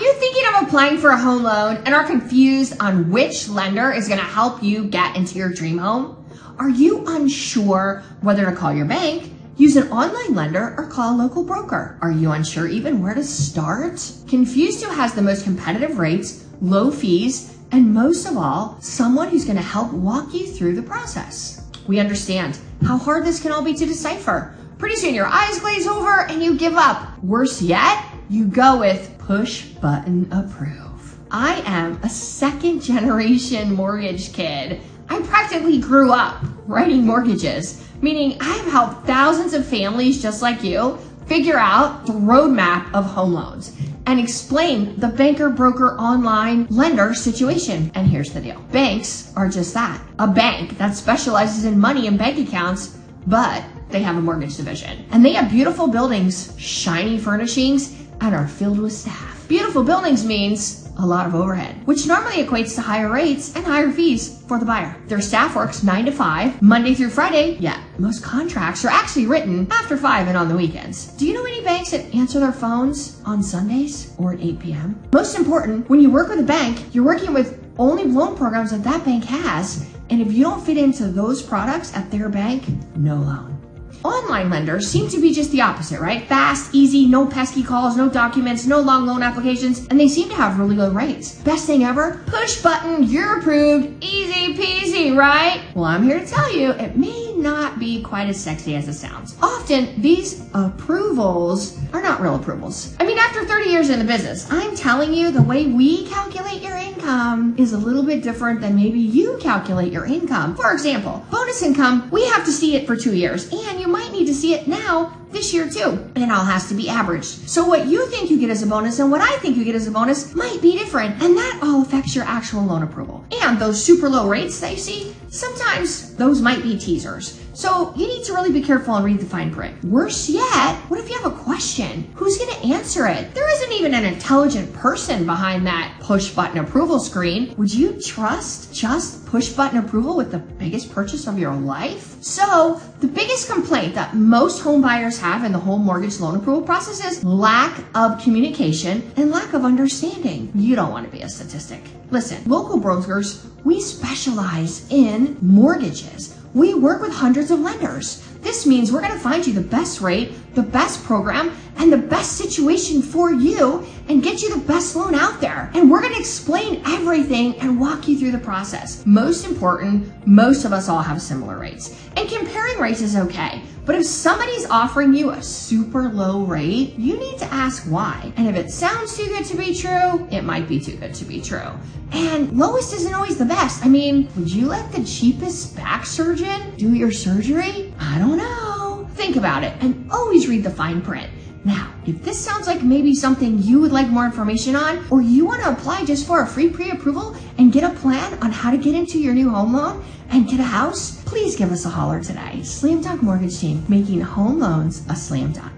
you thinking of applying for a home loan and are confused on which lender is going to help you get into your dream home? Are you unsure whether to call your bank, use an online lender, or call a local broker? Are you unsure even where to start? Confused who has the most competitive rates, low fees, and most of all, someone who's going to help walk you through the process. We understand how hard this can all be to decipher. Pretty soon your eyes glaze over and you give up. Worse yet, you go with push button approve. I am a second generation mortgage kid. I practically grew up writing mortgages, meaning I've helped thousands of families just like you figure out the roadmap of home loans and explain the banker, broker, online lender situation. And here's the deal. Banks are just that, a bank that specializes in money and bank accounts, but they have a mortgage division. And they have beautiful buildings, shiny furnishings, and are filled with staff. Beautiful buildings means a lot of overhead, which normally equates to higher rates and higher fees for the buyer. Their staff works 9 to 5, Monday through Friday, yet most contracts are actually written after 5 and on the weekends. Do you know any banks that answer their phones on Sundays or at 8 p.m.? Most important, when you work with a bank, you're working with only loan programs that that bank has, and if you don't fit into those products at their bank, no loan. Online lenders seem to be just the opposite, right? Fast, easy, no pesky calls, no documents, no long loan applications, and they seem to have really low rates. Best thing ever, push button, you're approved, easy peasy, right? Well, I'm here to tell you, it may not be quite as sexy as it sounds. Often, these approvals are not real approvals. I mean, after 30 years in the business, I'm telling you the way we calculate your income is a little bit different than maybe you calculate your income. For example, bonus income, we have to see it for 2 years, and you might need to see it now this year too. And it all has to be averaged. So what you think you get as a bonus and what I think you get as a bonus might be different, and that all affects your actual loan approval. And those super low rates that you see, sometimes those might be teasers. So you need to really be careful and read the fine print. Worse yet, what if you have a question? Who's going to answer it? There isn't even an intelligent person behind that push button approval screen. Would you trust just push button approval with the biggest purchase of your life? So the biggest complaint that most home buyers have in the home mortgage loan approval process is lack of communication and lack of understanding. You don't want to be a statistic. Listen, local brokers, we specialize in mortgages. We work with hundreds of lenders. This means we're going to find you the best rate, the best program, and the best situation for you and get you the best loan out there. And we're going to explain everything and walk you through the process. Most important, most of us all have similar rates. And comparing rates is okay. But if somebody's offering you a super low rate, you need to ask why. And if it sounds too good to be true, it might be too good to be true. And lowest isn't always the best. I mean, would you let the cheapest back surgeon do your surgery? I don't know. Think about it and always read the fine print. Now, if this sounds like maybe something you would like more information on, or you want to apply just for a free pre-approval and get a plan on how to get into your new home loan and get a house, please give us a holler today. Slam Dunk Mortgage Team, making home loans a slam dunk.